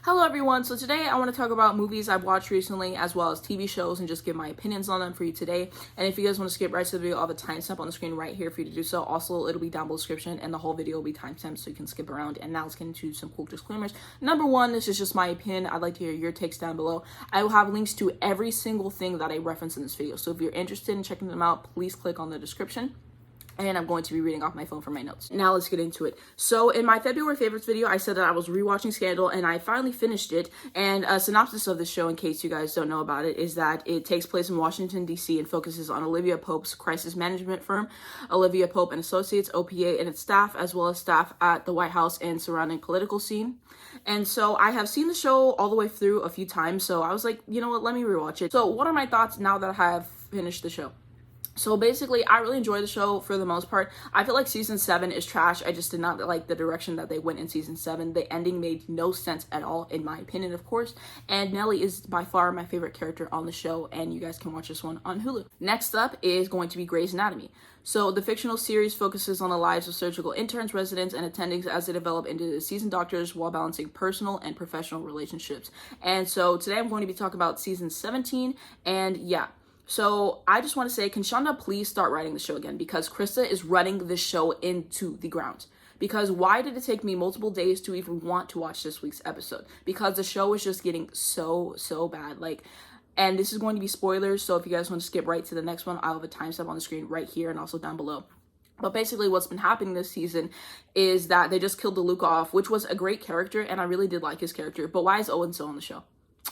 Hello everyone, so today I want to talk about movies I've watched recently as well as TV shows and just give my opinions on them for you today. And if you guys want to skip right to the video, I'll have a timestamp on the screen right here for you to do so. Also, it'll be down below the description and the whole video will be timestamped so you can skip around. And now let's get into some quick disclaimers. Number one, this is just my opinion. I'd like to hear your takes down below. I will have links to every single thing that I reference in this video. So if you're interested in checking them out, please click on the description. And I'm going to be reading off my phone for my notes. Now let's get into it. So in my February favorites video, I said that I was rewatching Scandal and I finally finished it. And a synopsis of the show, in case you guys don't know about it, is that it takes place in Washington, D.C. and focuses on Olivia Pope's crisis management firm, Olivia Pope and Associates, OPA, and its staff, as well as staff at the White House and surrounding political scene. And so I have seen the show all the way through a few times, so I was like, you know what, let me rewatch it. So what are my thoughts now that I have finished the show? So basically, I really enjoy the show for the most part. I feel like season 7 is trash. I just did not like the direction that they went in season 7. The ending made no sense at all, in my opinion, of course. And Nellie is by far my favorite character on the show, and you guys can watch this one on Hulu. Next up is going to be Grey's Anatomy. So the fictional series focuses on the lives of surgical interns, residents, and attendings as they develop into seasoned doctors while balancing personal and professional relationships. And so today I'm going to be talking about season 17, and yeah. So I just want to say, can Shonda please start writing the show again? Because Krista is running the show into the ground. Because why did it take me multiple days to even want to watch this week's episode? Because the show is just getting so bad. And this is going to be spoilers. So if you guys want to skip right to the next one, I'll have a timestamp on the screen right here and also down below. But basically what's been happening this season is that they just killed DeLuca off, which was a great character. And I really did like his character. But why is Owen still on the show?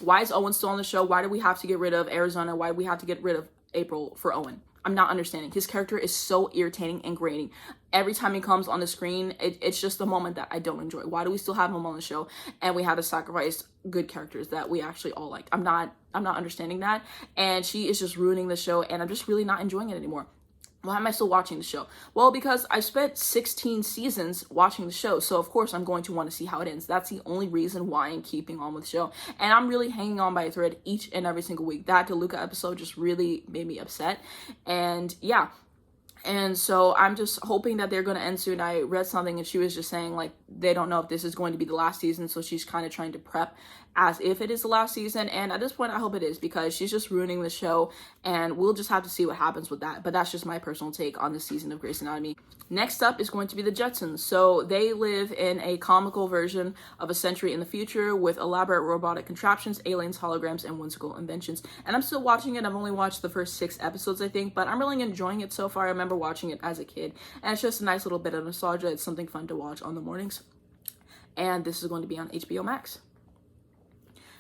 Why is Owen still on the show? Why do we have to get rid of Arizona? Why do we have to get rid of April for Owen? I'm not understanding. His character is so irritating and grating. Every time he comes on the screen, it's just a moment that I don't enjoy. Why do we still have him on the show and we had to sacrifice good characters that we actually all liked? I'm not understanding that. And she is just ruining the show and I'm just really not enjoying it anymore. Why am I still watching the show? Well, because I spent 16 seasons watching the show, so of course I'm going to want to see how it ends. That's the only reason why I'm keeping on with the show. And I'm really hanging on by a thread each and every single week. That DeLuca episode just really made me upset. And yeah. And so I'm just hoping that they're going to end soon. I read something and she was just saying like they don't know if this is going to be the last season, so she's kind of trying to prep as if it is the last season. And at this point I hope it is, because she's just ruining the show and we'll just have to see what happens with that. But that's just my personal take on this season of Grey's Anatomy. Next up is going to be the Jetsons. So they live in a comical version of a century in the future with elaborate robotic contraptions, aliens, holograms, and whimsical inventions. And I'm still watching it. I've only watched the first 6 episodes, I think, but I'm really enjoying it so far. I remember watching it as a kid and it's just a nice little bit of nostalgia. It's something fun to watch on the mornings. And this is going to be on HBO Max.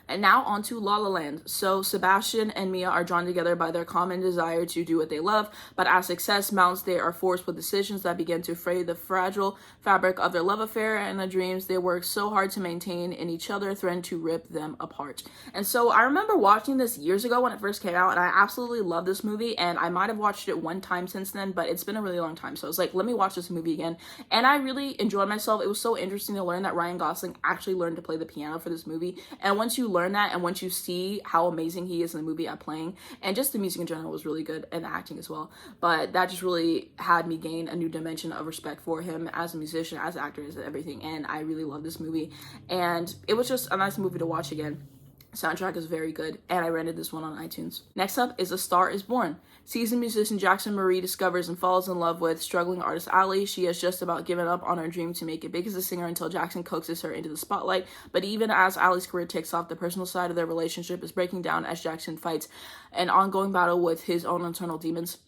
And now on to La La Land. So Sebastian and Mia are drawn together by their common desire to do what they love, but as success mounts, they are forced with decisions that begin to fray the fragile fabric of their love affair, and the dreams they work so hard to maintain in each other threaten to rip them apart. And so I remember watching this years ago when it first came out, and I absolutely love this movie, and I might have watched it one time since then, but it's been a really long time. So I was like, let me watch this movie again. And I really enjoyed myself. It was so interesting to learn that Ryan Gosling actually learned to play the piano for this movie. And once you learn that, and once you see how amazing he is in the movie at playing, and just the music in general was really good, and the acting as well, but that just really had me gain a new dimension of respect for him as a musician, as an actor, as everything. And I really love this movie, and it was just a nice movie to watch again. Soundtrack is very good, and I rented this one on iTunes. Next up is A Star is Born. Seasoned musician Jackson Marie discovers and falls in love with struggling artist Allie. She has just about given up on her dream to make it big as a singer until Jackson coaxes her into the spotlight. But even as Allie's career takes off, the personal side of their relationship is breaking down as Jackson fights an ongoing battle with his own internal demons.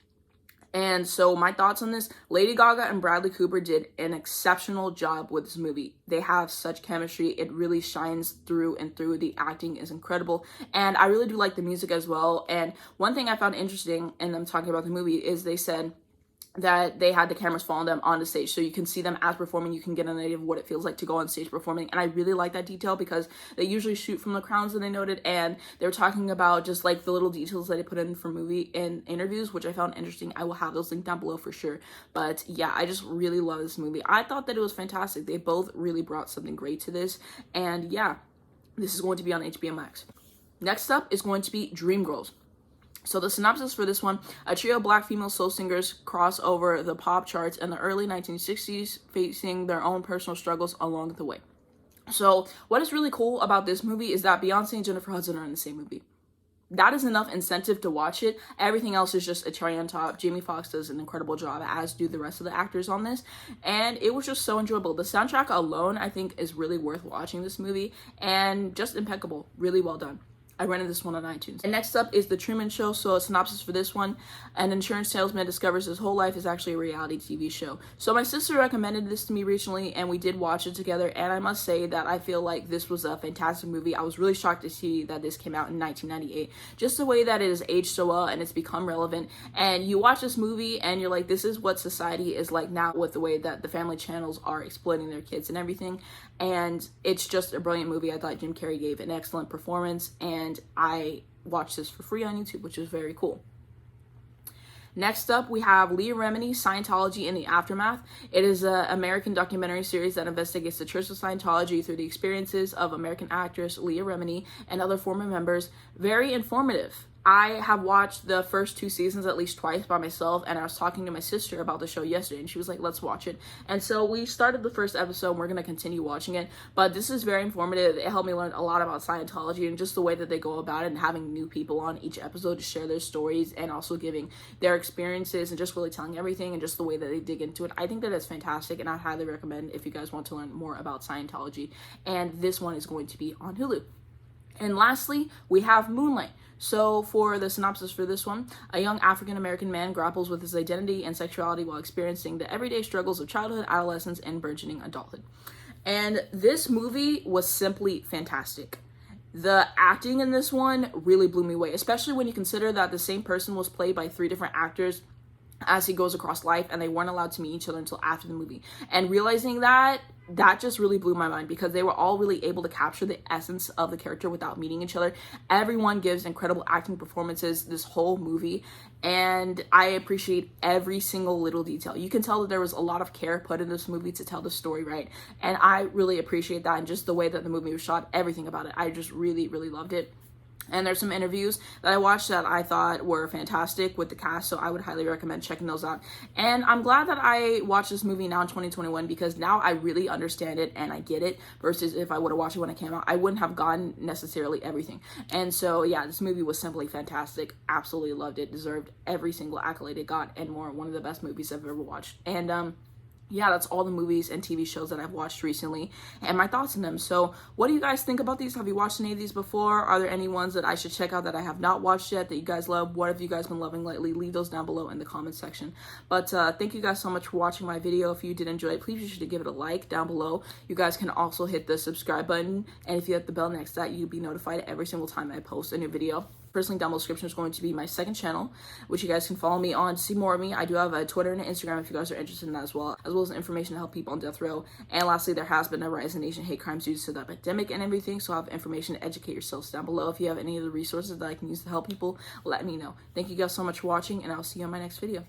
And so my thoughts on this, Lady Gaga and Bradley Cooper did an exceptional job with this movie. They have such chemistry. It really shines through and through. The acting is incredible. And I really do like the music as well. And one thing I found interesting in them talking about the movie is they said that they had the cameras following them on the stage, so you can see them as performing. You can get an idea of what it feels like to go on stage performing, and I really like that detail because they usually shoot from the crowds, and they noted, and they were talking about just like the little details that they put in for movie and interviews, which I found interesting. I will have those linked down below for sure. But yeah, I just really love this movie. I thought that it was fantastic. They both really brought something great to this, and yeah, this is going to be on HBO Max. Next up is going to be Dreamgirls. So the synopsis for this one, a trio of black female soul singers cross over the pop charts in the early 1960s, facing their own personal struggles along the way. So what is really cool about this movie is that Beyonce and Jennifer Hudson are in the same movie. That is enough incentive to watch it. Everything else is just a cherry on top. Jamie Foxx does an incredible job, as do the rest of the actors on this. And it was just so enjoyable. The soundtrack alone, I think, is really worth watching this movie. And just impeccable. Really well done. I rented this one on iTunes. And next up is The Truman Show. So a synopsis for this one: an insurance salesman discovers his whole life is actually a reality TV show. So my sister recommended this to me recently, and we did watch it together. And I must say that I feel like this was a fantastic movie. I was really shocked to see that this came out in 1998. Just the way that it has aged so well and it's become relevant. And you watch this movie and you're like, this is what society is like now, with the way that the family channels are exploiting their kids and everything. And it's just a brilliant movie. I thought Jim Carrey gave an excellent performance, and I watched this for free on YouTube, which was very cool. Next up, we have LEAH, REMINI, Scientology in the Aftermath. It is an American documentary series that investigates the Church of Scientology through the experiences of American actress LEAH REMINI and other former members. Very informative. I have watched the first 2 seasons at least twice by myself, and I was talking to my sister about the show yesterday, and she was like, let's watch it. And so we started the first episode, and we're going to continue watching it. But this is very informative. It helped me learn a lot about Scientology and just the way that they go about it, and having new people on each episode to share their stories and also giving their experiences and just really telling everything and just the way that they dig into it. I think that is fantastic, and I highly recommend if you guys want to learn more about Scientology. And this one is going to be on Hulu. And lastly, we have Moonlight. So for the synopsis for this one: a young African-American man grapples with his identity and sexuality while experiencing the everyday struggles of childhood, adolescence, and burgeoning adulthood. And this movie was simply fantastic. The acting in this one really blew me away, especially when you consider that the same person was played by 3 different actors as he goes across life, and they weren't allowed to meet each other until after the movie. And realizing that just really blew my mind, because they were all really able to capture the essence of the character without meeting each other. Everyone gives incredible acting performances this whole movie, and I appreciate every single little detail. You can tell that there was a lot of care put in this movie to tell the story right, and I really appreciate that. And just the way that the movie was shot, everything about it, I just really, really loved it. And there's some interviews that I watched that I thought were fantastic with the cast, so I would highly recommend checking those out. And I'm glad that I watched this movie now in 2021, because now I really understand it and I get it, versus if I would have watched it when it came out, I wouldn't have gotten necessarily everything. And so yeah, this movie was simply fantastic. Absolutely loved it. Deserved every single accolade it got and more. One of the best movies I've ever watched. And yeah, that's all the movies and TV shows that I've watched recently and my thoughts on them. So what do you guys think about these? Have you watched any of these before? Are there any ones that I should check out that I have not watched yet that you guys love? What have you guys been loving lately? Leave those down below in the comment section. But thank you guys so much for watching my video. If you did enjoy it, please be sure to give it a like down below. You guys can also hit the subscribe button, and if you hit the bell next to that, you'll be notified every single time I post a new video. First link down below description is going to be my second channel, which you guys can follow me on to see more of me. I do have a Twitter and an Instagram if you guys are interested in that as well as information to help people on death row. And lastly, there has been a rise in Asian hate crimes due to the epidemic and everything, so I have information to educate yourselves down below. If you have any of the resources that I can use to help people, let me know. Thank you guys so much for watching, and I'll see you on my next video.